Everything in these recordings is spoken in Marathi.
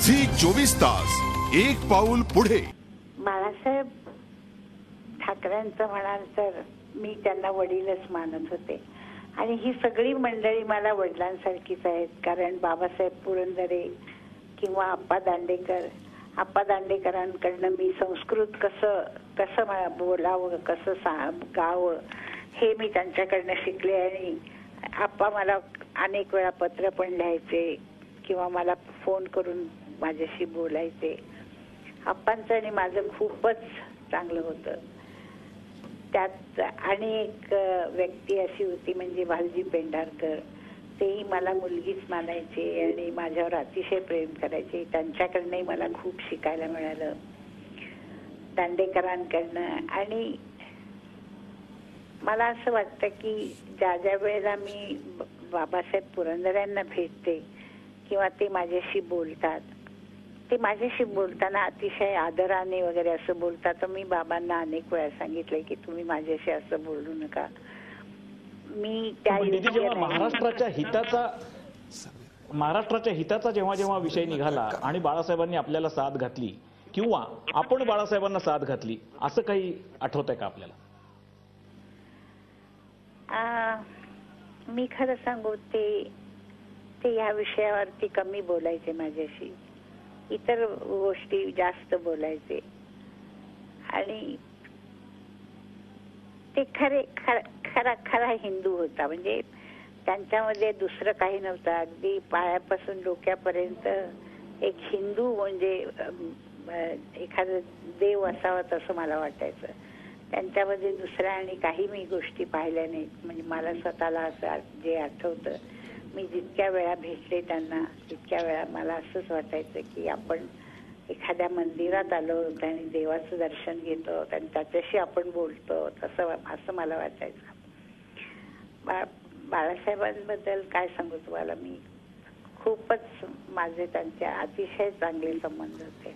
झी 24 तास एक पाऊल पुढे. बाळासाहेब ठाकरेंचं म्हणाल तर मी त्यांना वडीलच मानत होते आणि ही सगळी मंडळी मला वडिलांसारखीच आहेत. कारण बाबासाहेब पुरंदरे किंवा आप्पा दांडेकरांकडनं मी संस्कृत कसं बोलावं, कसं गावं हे मी त्यांच्याकडनं शिकले. आणि आप्पा मला अनेक वेळा पत्र पण लिहायचे किंवा मला फोन करून माझ्याशी बोलायचे. आप्पांचं आणि माझं खूपच चांगलं होतं. त्यात आणि एक व्यक्ती अशी होती म्हणजे भालजी पेंढारकर. तेही मला मुलगीच मानायचे आणि माझ्यावर अतिशय प्रेम करायचे. त्यांच्याकडनंही मला खूप शिकायला मिळालं दांडेकरांकडनं. आणि मला असं वाटतं की ज्या वेळेला मी बाबासाहेब पुरंदरेंना भेटते किंवा ते माझ्याशी बोलतात, ते माझ्याशी बोलताना अतिशय आदराने वगैरे असं बोलतात. तर मी बाबांना अनेक वेळा सांगितलंय की तुम्ही माझ्याशी असं बोलू नका. मी त्या महाराष्ट्राच्या हिताचा जेव्हा विषय निघाला आणि बाळासाहेबांनी आपल्याला साथ घातली किंवा आपण बाळासाहेबांना साथ घातली, असं काही आठवतंय का आपल्याला? मी खरं सांगू ते या विषयावरती कमी बोलायचे माझ्याशी. इतर गोष्टी जास्त बोलायचे आणि ते खरा हिंदू होता. म्हणजे त्यांच्यामध्ये दुसरं काही नव्हतं. अगदी पायापासून डोक्यापर्यंत एक हिंदू म्हणजे एखादा देव असावा तसं मला वाटायचं. त्यांच्यामध्ये दुसऱ्या आणि काही मी गोष्टी पाहिल्या नाहीत. म्हणजे मला स्वतःला असं जे आठवतं, मी जितक्या वेळा भेटले त्यांना तितक्या वेळा मला असंच वाटायचं की आपण एखाद्या मंदिरात आलो आणि देवाचं दर्शन घेतो आणि त्याच्याशी आपण बोलतो असं मला वाटायचं. बाळासाहेबांबद्दल काय सांगू तुम्हाला, मी खूपच माझे त्यांचे अतिशय चांगले संबंध होते.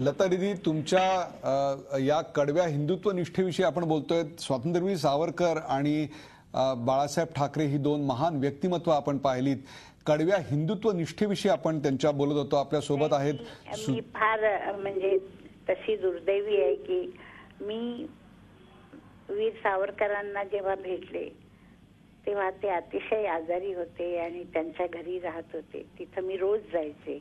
लता दीदी, तुमच्या या कडव्या हिंदुत्व निष्ठेविषयी आपण बोलतोय. स्वातंत्र्यवीर सावरकर आणि बाळासाहेब ठाकरे ही दोन महान व्यक्तिमत्व आपण पाहिलीत. कडव्या हिंदुत्व निष्ठेविषयी आपण त्यांच्या बोलत होतो. आपल्या सोबत आहेत. मी फार म्हणजे तशी दुर्दैवी आहे की मी वीर सावरकरांना जेव्हा भेटले तेव्हा ते अतिशय आजारी होते आणि त्यांच्या घरी राहत होते. तिथं मी रोज जायचे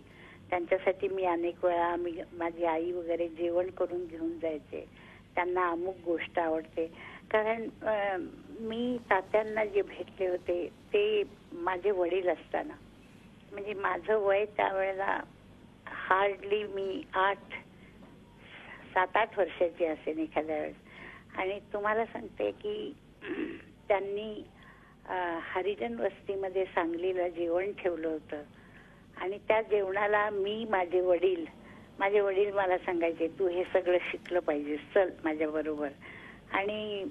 त्यांच्यासाठी. मी अनेक वेळा माझी आई वगैरे जेवण करून घेऊन जायचे. त्यांना अमुक गोष्ट आवडते. कारण मी तात्यांना जे भेटले होते ते माझे वडील असताना, म्हणजे माझं वय त्यावेळेला हार्डली मी 7-8 वर्षाची असेल एखाद्या वेळेस. आणि तुम्हाला सांगते की त्यांनी हरिजन वस्तीमध्ये सांगलीला जेवण ठेवलं होतं आणि त्या जेवणाला माझे वडील मला सांगायचे, तू हे सगळं शिकलं पाहिजे, चल माझ्या बरोबर. आणि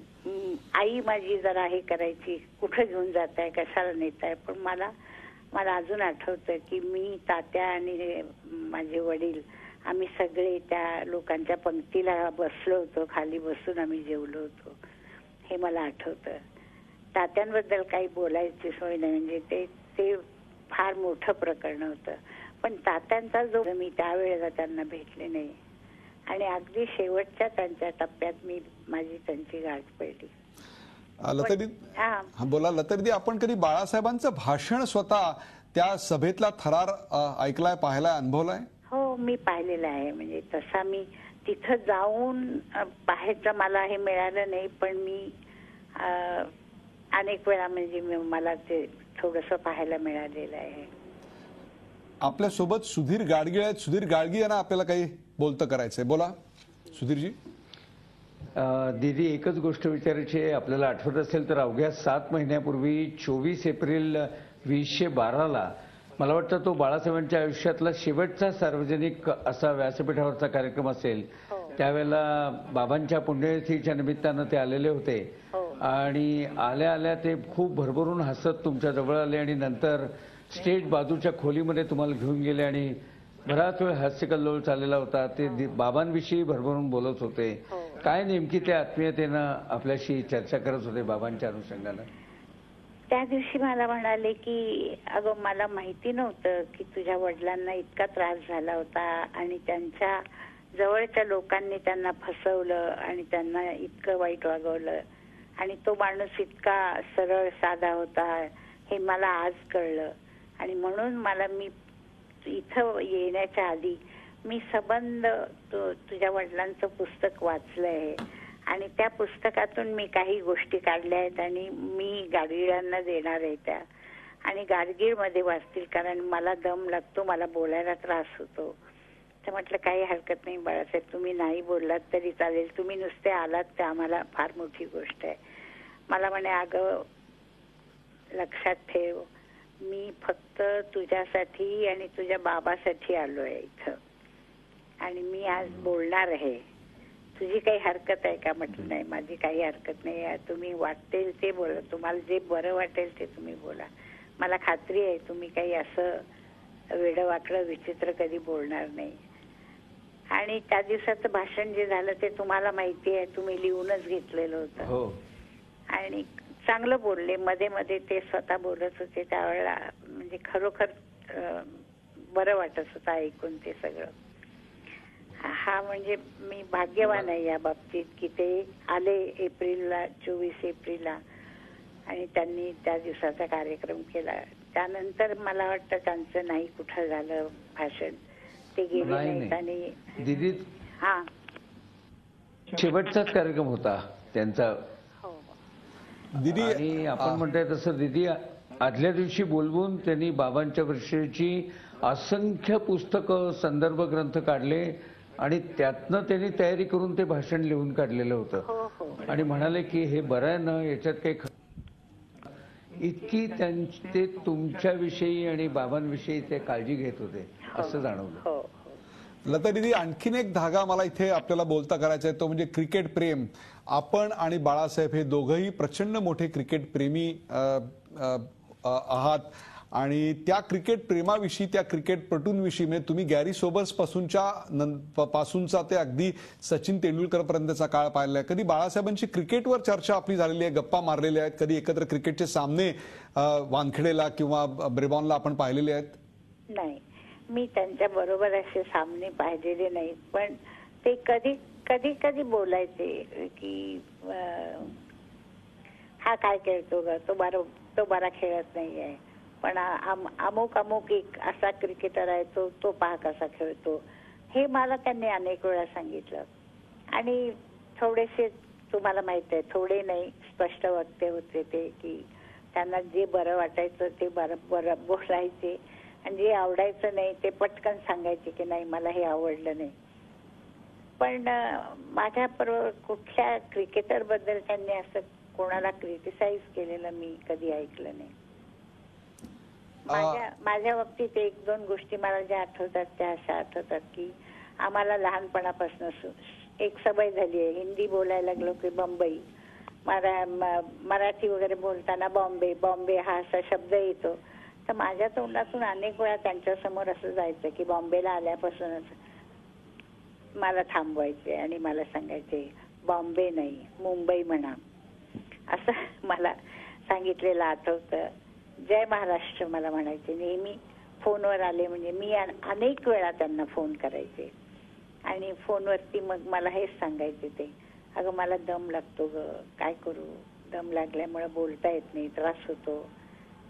आई माझी जरा हे करायची, कुठं घेऊन जाताय, कशाला नेताय. पण मला अजून आठवतं की मी तात्या आणि माझे वडील आम्ही सगळे त्या लोकांच्या पंक्तीला बसलो होतो, खाली बसून आम्ही जेवलो होतो. हे मला आठवतं. तात्यांबद्दल काही बोलायची सोय नाही, म्हणजे ते फार मोठं प्रकरण होतं. पण तात्यांचा जो मी त्यावेळेला त्यांना भेटले नाही आणि अगदी शेवटच्या त्यांच्या टप्प्यात माझी त्यांची गाठ पडली. बोला लतादीदी, आपण कधी बाळासाहेबांचं भाषण स्वतः त्या सभेतला थरार ऐकलाय, पाहिलाय, अनुभवलाय? हो, मी पाहिलेलं आहे. म्हणजे तसा मी तिथं जाऊन पाहायचं मला हे मिळालं नाही, पण मी अनेक वेळा म्हणजे मला ते थोडंसं पाहायला मिळालेलं आहे. आपल्या सोबत सुधीर गाडगीळ आहेत. सुधीर गाडगीळ यांना आपल्याला काही बोलतं करायचंय. बोला सुधीरजी. दीदी, एकच गोष्ट विचारायची आहे. आपल्याला आठवत असेल तर अवघ्या 7 महिन्यापूर्वी 24 एप्रिल 2012ला मला वाटतं तो बाळासाहेबांच्या आयुष्यातला शेवटचा सार्वजनिक असा व्यासपीठावरचा कार्यक्रम असेल. त्यावेळेला बाबांच्या पुण्यतिथीच्या निमित्तानं ते आलेले होते आणि आल्या ते खूप भरभरून हसत तुमच्या जवळ आले आणि नंतर स्टेज बाजूच्या खोलीमध्ये तुम्हाला घेऊन गेले आणि बराच वेळ हास्यकल्लोळ चाललेला होता. ते बाबांविषयी भरभरून बोलत होते. काय नेमकी त्या आत्मीयतेनं आपल्याशी चर्चा करत होते बाबांच्या अनुषंगानं? त्या दिवशी मला म्हणाले की अगं मला माहिती नव्हतं की तुझ्या वडिलांना इतका त्रास झाला होता आणि त्यांच्या जवळच्या लोकांनी त्यांना फसवलं आणि त्यांना इतकं वाईट वागवलं आणि तो माणूस इतका सरळ साधा होता हे मला आज कळलं आणि म्हणून मी इथं येण्याच्या आधी मी संबंध तुझ्या वडिलांचं पुस्तक वाचलंय आणि त्या पुस्तकातून मी काही गोष्टी काढल्या आहेत आणि मी गाडगिळांना देणार आहे त्या आणि गाडगीळमध्ये वाचतील कारण मला दम लागतो मला बोलायला त्रास होतो. तर म्हटलं काही हरकत नाही बाळासाहेब तुम्ही नाही बोललात तरी चालेल तुम्ही नुसते आलात तर आम्हाला फार मोठी गोष्ट आहे. मला म्हणे अगं लक्षात ठेव मी फक्त तुझ्यासाठी आणि तुझ्या बाबासाठी आलोय इथं आणि मी आज बोलणार आहे. तुझी काही हरकत आहे का? म्हटलं नाही माझी काही हरकत नाही आहे. तुम्ही वाटेल ते बोला तुम्हाला जे बरं वाटेल ते तुम्ही बोला. मला खात्री आहे तुम्ही काही असं वेडवाकडं विचित्र कधी बोलणार नाही. आणि त्या दिवसाचं भाषण जे झालं ते तुम्हाला माहिती आहे तुम्ही लिहूनच घेतलेलं होतं. हो. आणि चांगलं बोलले मध्ये मध्ये ते स्वतः बोलत होते त्यावेळेला म्हणजे खरोखर बरं वाटत होतं ऐकून ते सगळं. हा म्हणजे मी भाग्यवान आहे या बाबतीत की ते आले एप्रिलला 24 एप्रिलला आणि त्यांनी त्या दिवसाचा कार्यक्रम केला. त्यानंतर मला वाटतं त्यांचं नाही कुठं झालं भाषण ते गेले नाहीत. आणि दीदी हा शेवटचाच कार्यक्रम होता त्यांचा. दीदी आणि आपण म्हणताय तसं दीदी आदल्या दिवशी बोलवून त्यांनी बाबांच्या विषयीची असंख्य पुस्तकं संदर्भ ग्रंथ काढले आणि त्यातनं त्यांनी तयारी करून ते भाषण लिहून काढलेलं होतं आणि म्हणाले की हे बरं आहे ना याच्यात काही इतकी ते तुमच्याविषयी आणि बाबांविषयी ते काळजी घेत होते असं जाणवलं. लता दीदी आणखीन एक धागा मला इथे आपल्याला बोलता करायचा आहे तो म्हणजे क्रिकेट प्रेम. आपण आणि बाळासाहेब हे दोघंही प्रचंड मोठे क्रिकेट प्रेमी आहात आणि त्या क्रिकेट प्रेमाविषयी त्या क्रिकेटपटूंविषयी म्हणजे तुम्ही गॅरी सोबर्स पासूनचा ते अगदी सचिन तेंडुलकर पर्यंतचा काळ पाहिला आहे. कधी बाळासाहेबांची क्रिकेटवर चर्चा आपली झालेली आहे गप्पा मारलेल्या आहेत कधी एकत्र क्रिकेटचे सामने वानखेडेला किंवा ब्रेबॉनला आपण पाहिलेले आहेत? नाही मी त्यांच्या बरोबर असे सामने पाहिलेले नाहीत पण ते कधी कधी कधी बोलायचे की हा काय खेळतो ग तो बरा खेळत नाहीये पण अमुक अमुक एक असा क्रिकेटर आहे तो पहा कसा खेळतो. हे मला त्यांनी अनेक वेळा सांगितलं आणि थोडेसे तुम्हाला माहित आहे थोडे नाही स्पष्ट वक्ते होते ते की त्यांना जे बरं वाटायचं ते बरं बोलायचे आणि जे आवडायचं नाही ते पटकन सांगायचे की नाही मला हे आवडलं नाही. पण माझ्या कुठल्या क्रिकेटर बद्दल त्यांनी असं कोणाला क्रिटिसाइज केलेलं मी कधी ऐकलं नाही. माझ्या बाबतीत एक दोन गोष्टी मला ज्या आठवतात त्या अशा आठवतात की आम्हाला लहानपणापासून एक सवय झाली आहे हिंदी बोलायला लागलो की बॉम्बई मराठी वगैरे बोलताना बॉम्बे हा असा शब्द येतो. तर माझ्या तोंडातून अनेक वेळा त्यांच्या समोर असं जायचं की बॉम्बेला आल्यापासूनच मला थांबवायचे आणि मला सांगायचे बॉम्बे नाही मुंबई म्हणा असं मला सांगितलेलं आठवतं. जय महाराष्ट्र मला म्हणायचे नेहमी. फोनवर आले म्हणजे मी अनेक वेळा त्यांना फोन करायचे आणि फोनवरती मग मला हेच सांगायचे ते अगं मला दम लागतो ग काय करू दम लागल्यामुळे बोलता येत नाही त्रास होतो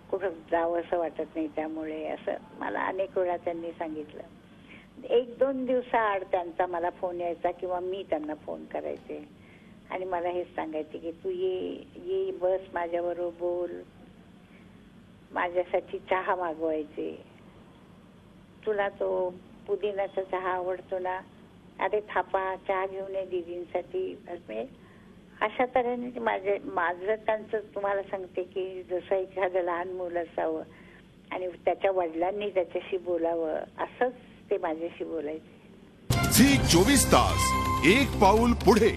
कुठं जावं असं वाटत नाही त्यामुळे असं मला अनेक वेळा त्यांनी सांगितलं. एक दोन दिवसाआड त्यांचा मला फोन यायचा किंवा मी त्यांना फोन करायचे आणि मला हेच सांगायचे की तू ये बस माझ्याबरोबर बोल माझ्यासाठी चहा मागवायचे तुला तो पुदिनाचा चहा आवडतो ना अरे थापा चहा घेऊन ये दीदींसाठी. अशा तऱ्हेने माझं त्यांचं तुम्हाला सांगते की जसं एखादं लहान मुलं असावं आणि त्याच्या वडिलांनी त्याच्याशी बोलावं असंच ते माझ्याशी बोलायचे. झी 24 तास एक पाऊल पुढे.